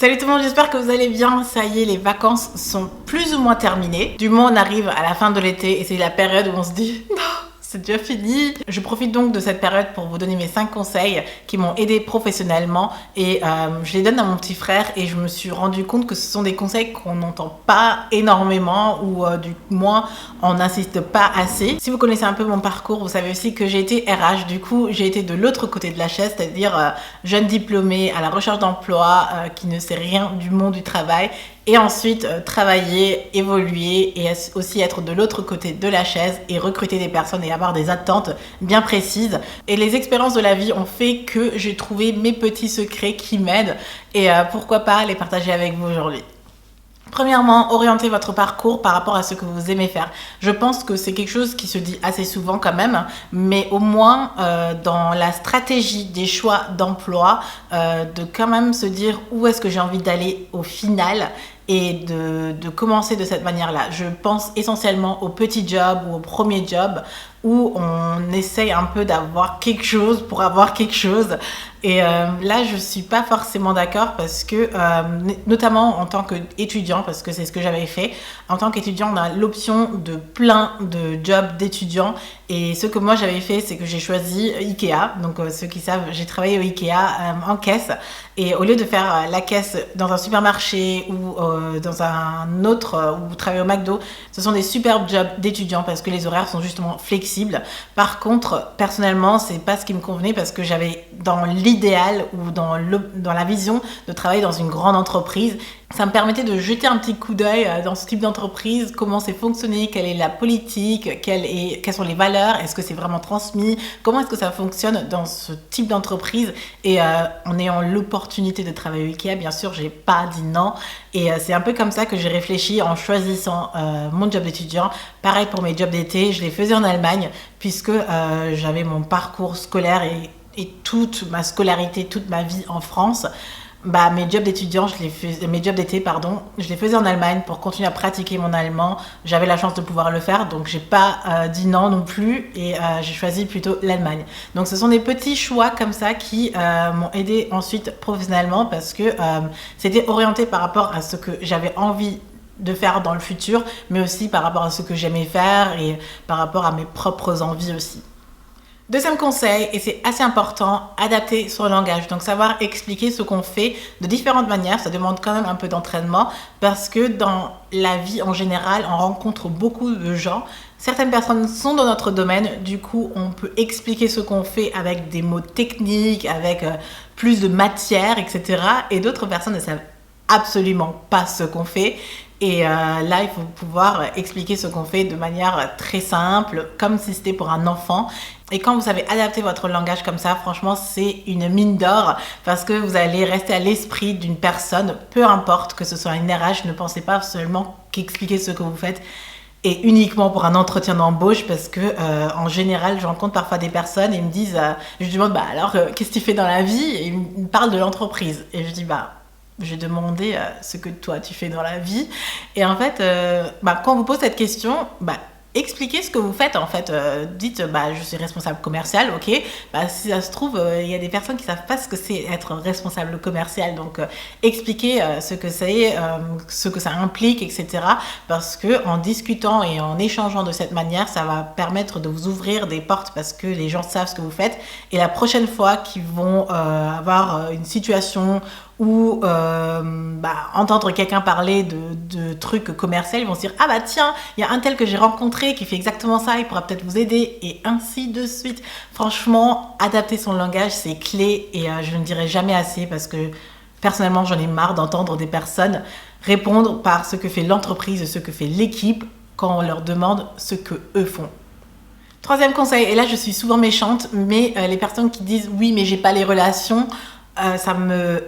Salut tout le monde, j'espère que vous allez bien. Ça y est, les vacances sont plus ou moins terminées. Du moins, on arrive à la fin de l'été et c'est la période où on se dit non, c'est déjà fini. Je profite donc de cette période pour vous donner mes 5 conseils qui m'ont aidé professionnellement et je les donne à mon petit frère et je me suis rendu compte que ce sont des conseils qu'on n'entend pas énormément ou du moins on n'insiste pas assez. Si vous connaissez un peu mon parcours, vous savez aussi que j'ai été RH. Du coup, j'ai été de l'autre côté de la chaise, c'est-à-dire jeune diplômée à la recherche d'emploi qui ne sait rien du monde du travail. Et ensuite, travailler, évoluer et aussi être de l'autre côté de la chaise et recruter des personnes et avoir des attentes bien précises. Et les expériences de la vie ont fait que j'ai trouvé mes petits secrets qui m'aident et pourquoi pas les partager avec vous aujourd'hui. Premièrement, orientez votre parcours par rapport à ce que vous aimez faire. Je pense que c'est quelque chose qui se dit assez souvent quand même, mais au moins dans la stratégie des choix d'emploi, de quand même se dire où est-ce que j'ai envie d'aller au final et de commencer de cette manière-là. Je pense essentiellement au petit job ou au premier job où on essaye un peu d'avoir quelque chose pour avoir quelque chose. Et là, je suis pas forcément d'accord parce que, notamment en tant qu'étudiant, parce que c'est ce que j'avais fait, en tant qu'étudiant, on a l'option de plein de jobs d'étudiants. Et ce que moi j'avais fait, c'est que j'ai choisi Ikea. Donc ceux qui savent, j'ai travaillé au Ikea en caisse. Et au lieu de faire la caisse dans un supermarché ou dans un autre, ou travailler au McDo, ce sont des superbes jobs d'étudiants parce que les horaires sont justement flexibles. Par contre, personnellement, c'est pas ce qui me convenait parce que j'avais dans l'idéal ou dans la vision de travailler dans une grande entreprise. Ça me permettait de jeter un petit coup d'œil dans ce type d'entreprise, comment c'est fonctionné, quelle est la politique, quelles sont les valeurs, est-ce que c'est vraiment transmis, comment est-ce que ça fonctionne dans ce type d'entreprise. Et en ayant l'opportunité de travailler au Ikea, bien sûr, j'ai pas dit non. Et c'est un peu comme ça que j'ai réfléchi en choisissant mon job d'étudiant. Pareil pour mes jobs d'été, je les faisais en Allemagne puisque j'avais mon parcours scolaire et toute ma scolarité, toute ma vie en France. Mes jobs d'étudiant, mes jobs d'été, pardon, je les faisais en Allemagne pour continuer à pratiquer mon allemand. J'avais la chance de pouvoir le faire, donc j'ai pas dit non plus et j'ai choisi plutôt l'Allemagne. Donc ce sont des petits choix comme ça qui m'ont aidé ensuite professionnellement parce que c'était orienté par rapport à ce que j'avais envie de faire dans le futur, mais aussi par rapport à ce que j'aimais faire et par rapport à mes propres envies aussi. Deuxième conseil, et c'est assez important, adapter son langage. Donc savoir expliquer ce qu'on fait de différentes manières, ça demande quand même un peu d'entraînement parce que dans la vie en général, on rencontre beaucoup de gens. Certaines personnes sont dans notre domaine, du coup on peut expliquer ce qu'on fait avec des mots techniques, avec plus de matière, etc. Et d'autres personnes ne savent absolument pas ce qu'on fait. Et là, il faut pouvoir expliquer ce qu'on fait de manière très simple, comme si c'était pour un enfant. Et quand vous savez adapter votre langage comme ça, franchement, c'est une mine d'or parce que vous allez rester à l'esprit d'une personne, peu importe que ce soit une RH, ne pensez pas seulement qu'expliquer ce que vous faites et uniquement pour un entretien d'embauche parce que en général, je rencontre parfois des personnes et ils me disent, je lui demande, alors, qu'est-ce que tu fais dans la vie? Et ils me parlent de l'entreprise. Et je dis, j'ai demandé ce que toi tu fais dans la vie. Et en fait, quand on vous pose cette question, expliquez ce que vous faites en fait. Dites, je suis responsable commercial, ok. Si ça se trouve, il y a des personnes qui savent pas ce que c'est être responsable commercial. Donc, expliquez ce que c'est, ce que ça implique, etc. Parce que en discutant et en échangeant de cette manière, ça va permettre de vous ouvrir des portes parce que les gens savent ce que vous faites. Et la prochaine fois qu'ils vont avoir une situation ou entendre quelqu'un parler de trucs commerciaux, ils vont se dire tiens, il y a un tel que j'ai rencontré qui fait exactement ça, il pourra peut-être vous aider et ainsi de suite. Franchement, adapter son langage c'est clé et je ne dirai jamais assez parce que personnellement j'en ai marre d'entendre des personnes répondre par ce que fait l'entreprise et ce que fait l'équipe quand on leur demande ce que eux font. Troisième conseil, et là je suis souvent méchante, mais les personnes qui disent oui mais j'ai pas les relations, ça me...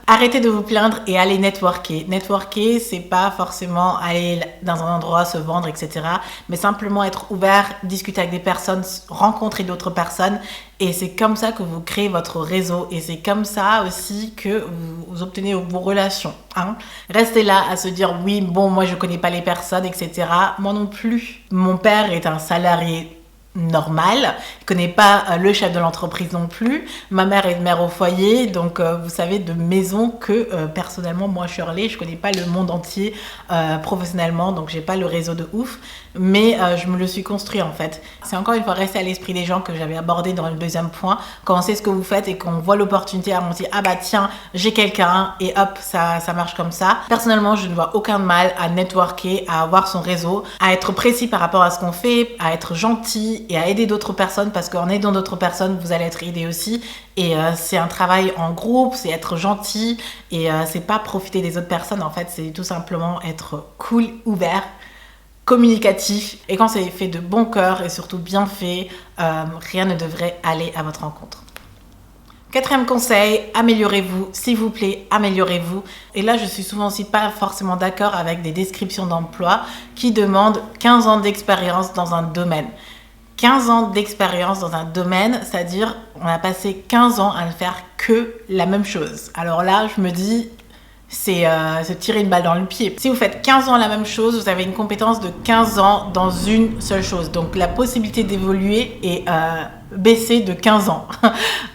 Arrêtez de vous plaindre et allez networker. Networker, c'est pas forcément aller dans un endroit, se vendre, etc. Mais simplement être ouvert, discuter avec des personnes, rencontrer d'autres personnes. Et c'est comme ça que vous créez votre réseau. Et c'est comme ça aussi que vous obtenez vos relations. Restez là à se dire, oui, moi je connais pas les personnes, etc. Moi non plus. Mon père est un salarié normal. Il connaît pas le chef de l'entreprise non plus. Ma mère est mère au foyer, donc vous savez de maison que personnellement, moi Shirley, je connais pas le monde entier professionnellement, donc j'ai pas le réseau de ouf, mais je me le suis construit en fait. C'est encore une fois resté à l'esprit des gens que j'avais abordé dans le deuxième point. Quand on sait ce que vous faites et qu'on voit l'opportunité, on se dit ah bah tiens, j'ai quelqu'un et hop, ça marche comme ça. Personnellement, je ne vois aucun mal à networker, à avoir son réseau, à être précis par rapport à ce qu'on fait, à être gentil et à aider d'autres personnes, parce qu'en aidant d'autres personnes, vous allez être aidé aussi. Et c'est un travail en groupe, c'est être gentil et c'est pas profiter des autres personnes. En fait, c'est tout simplement être cool, ouvert, communicatif. Et quand c'est fait de bon cœur et surtout bien fait, rien ne devrait aller à votre encontre. Quatrième conseil, améliorez-vous, s'il vous plaît, améliorez-vous. Et là, je suis souvent aussi pas forcément d'accord avec des descriptions d'emploi qui demandent 15 ans d'expérience dans un domaine. 15 ans d'expérience dans un domaine, c'est-à-dire on a passé 15 ans à ne faire que la même chose. Alors là, je me dis, c'est se tirer une balle dans le pied. Si vous faites 15 ans la même chose, vous avez une compétence de 15 ans dans une seule chose. Donc la possibilité d'évoluer est baissée de 15 ans.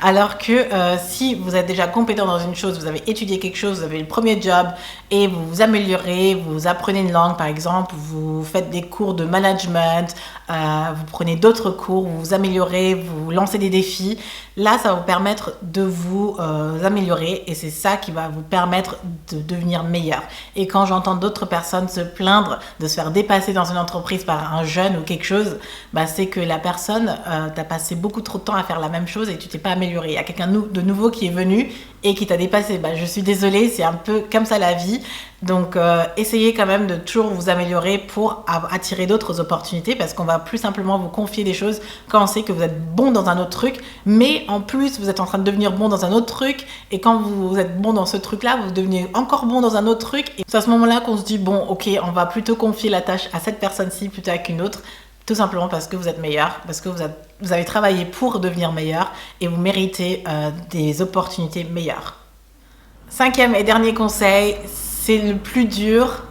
Alors que si vous êtes déjà compétent dans une chose, vous avez étudié quelque chose, vous avez le premier job et vous vous améliorez, vous apprenez une langue par exemple, vous faites des cours de management, vous prenez d'autres cours, vous vous améliorez, vous lancez des défis. Là, ça va vous permettre de vous améliorer et c'est ça qui va vous permettre de devenir meilleur. Et quand j'entends d'autres personnes se plaindre de se faire dépasser dans une entreprise par un jeune ou quelque chose, bah, c'est que la personne, t'as passé beaucoup trop de temps à faire la même chose et tu t'es pas amélioré. Il y a quelqu'un de nouveau qui est venu et qui t'a dépassé. Bah, je suis désolée, c'est un peu comme ça la vie. Donc, essayez quand même de toujours vous améliorer pour attirer d'autres opportunités parce qu'on va plus simplement vous confier des choses quand on sait que vous êtes bon dans un autre truc, mais en plus, vous êtes en train de devenir bon dans un autre truc et quand vous êtes bon dans ce truc-là, vous devenez encore bon dans un autre truc et c'est à ce moment-là qu'on se dit, bon, ok, on va plutôt confier la tâche à cette personne-ci plutôt qu'une autre. Tout simplement parce que vous êtes meilleur, parce que vous avez travaillé pour devenir meilleur et vous méritez des opportunités meilleures. Cinquième et dernier conseil, c'est le plus dur,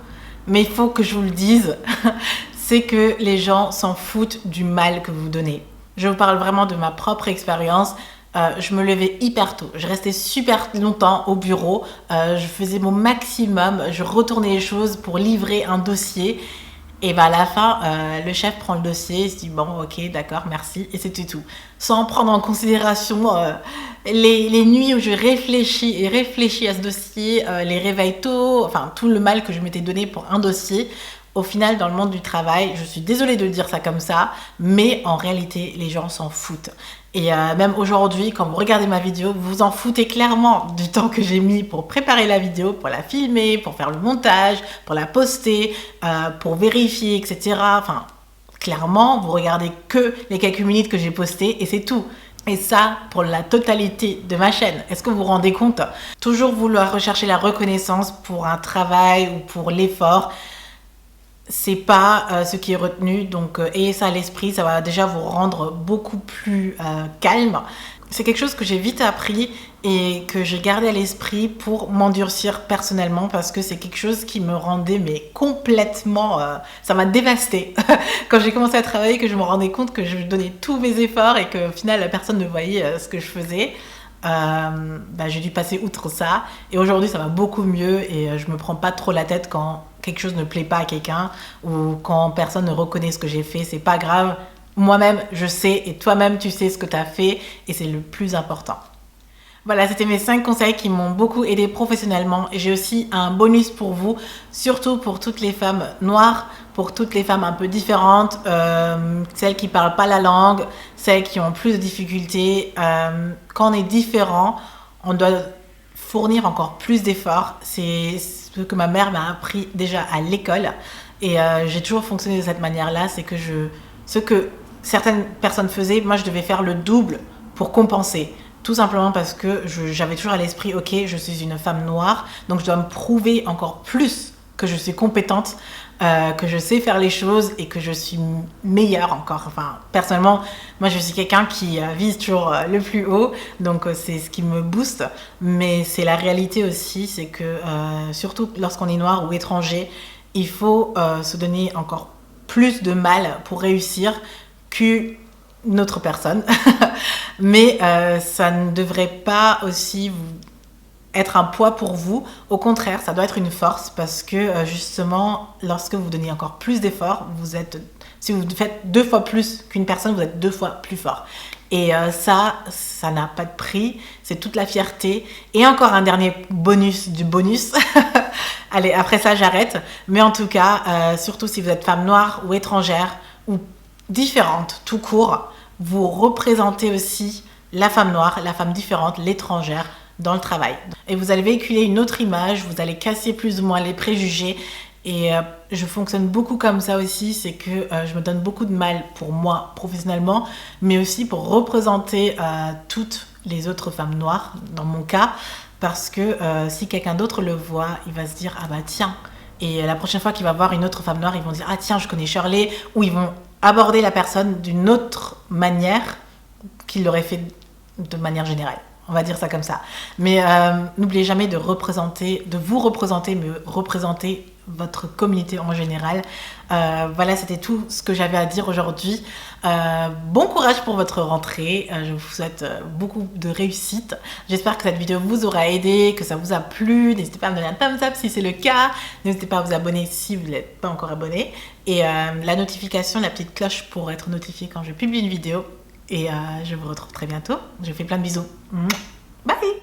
mais il faut que je vous le dise, c'est que les gens s'en foutent du mal que vous donnez. Je vous parle vraiment de ma propre expérience. Je me levais hyper tôt, je restais super longtemps au bureau, je faisais mon maximum, je retournais les choses pour livrer un dossier. Et bah à la fin, le chef prend le dossier, il se dit bon ok d'accord merci et c'était tout. Sans prendre en considération les nuits où je réfléchis à ce dossier, les réveils tôt, enfin tout le mal que je m'étais donné pour un dossier. Au final, dans le monde du travail, je suis désolée de dire ça comme ça, mais en réalité, les gens s'en foutent. Et même aujourd'hui, quand vous regardez ma vidéo, vous vous en foutez clairement du temps que j'ai mis pour préparer la vidéo, pour la filmer, pour faire le montage, pour la poster, pour vérifier, etc. Enfin, clairement, vous regardez que les quelques minutes que j'ai postées et c'est tout. Et ça, pour la totalité de ma chaîne. Est-ce que vous vous rendez compte? Toujours vouloir rechercher la reconnaissance pour un travail ou pour l'effort, c'est pas ce qui est retenu, donc ayez ça à l'esprit, ça va déjà vous rendre beaucoup plus calme. C'est quelque chose que j'ai vite appris et que j'ai gardé à l'esprit pour m'endurcir personnellement parce que c'est quelque chose qui me rendait mais complètement... ça m'a dévastée. Quand j'ai commencé à travailler, que je me rendais compte que je donnais tous mes efforts et qu'au final, personne ne voyait ce que je faisais. J'ai dû passer outre ça et aujourd'hui ça va beaucoup mieux et je me prends pas trop la tête quand quelque chose ne plaît pas à quelqu'un ou quand personne ne reconnaît ce que j'ai fait, c'est pas grave, moi-même je sais et toi-même tu sais ce que tu as fait et c'est le plus important. Voilà, c'était mes 5 conseils qui m'ont beaucoup aidé professionnellement et j'ai aussi un bonus pour vous, surtout pour toutes les femmes noires, pour toutes les femmes un peu différentes, celles qui parlent pas la langue, celles qui ont plus de difficultés. Quand on est différent, on doit fournir encore plus d'efforts. C'est ce que ma mère m'a appris déjà à l'école et j'ai toujours fonctionné de cette manière-là, c'est que ce que certaines personnes faisaient, moi je devais faire le double pour compenser. Tout simplement parce que j'avais toujours à l'esprit, ok, je suis une femme noire, donc je dois me prouver encore plus que je suis compétente, que je sais faire les choses et que je suis meilleure encore. Enfin, personnellement, moi je suis quelqu'un qui vise toujours le plus haut, donc c'est ce qui me booste. Mais c'est la réalité aussi, c'est que surtout lorsqu'on est noir ou étranger, il faut se donner encore plus de mal pour réussir une autre personne. Mais ça ne devrait pas aussi être un poids pour vous. Au contraire, ça doit être une force parce que justement, lorsque vous donnez encore plus d'efforts, si vous faites 2 fois plus qu'une personne, vous êtes 2 fois plus fort. Et ça n'a pas de prix, c'est toute la fierté. Et encore un dernier bonus du bonus. Allez, après ça, j'arrête. Mais en tout cas, surtout si vous êtes femme noire ou étrangère ou différente, tout court, vous représentez aussi la femme noire, la femme différente, l'étrangère dans le travail. Et vous allez véhiculer une autre image, vous allez casser plus ou moins les préjugés. Et je fonctionne beaucoup comme ça aussi, c'est que je me donne beaucoup de mal pour moi professionnellement, mais aussi pour représenter toutes les autres femmes noires, dans mon cas, parce que si quelqu'un d'autre le voit, il va se dire « Ah bah tiens !» Et la prochaine fois qu'il va voir une autre femme noire, ils vont dire « Ah tiens, je connais Shirley !» Ou ils vont aborder la personne d'une autre manière qu'ils l'auraient fait de manière générale. On va dire ça comme ça. Mais n'oubliez jamais de vous représenter, mais représenter votre communauté en général. Voilà, c'était tout ce que j'avais à dire aujourd'hui. Bon courage pour votre rentrée. Je vous souhaite beaucoup de réussite. J'espère que cette vidéo vous aura aidé, que ça vous a plu. N'hésitez pas à me donner un thumbs up si c'est le cas. N'hésitez pas à vous abonner si vous n'êtes pas encore abonné. Et la notification, la petite cloche pour être notifié quand je publie une vidéo. Et je vous retrouve très bientôt. Je vous fais plein de bisous. Bye!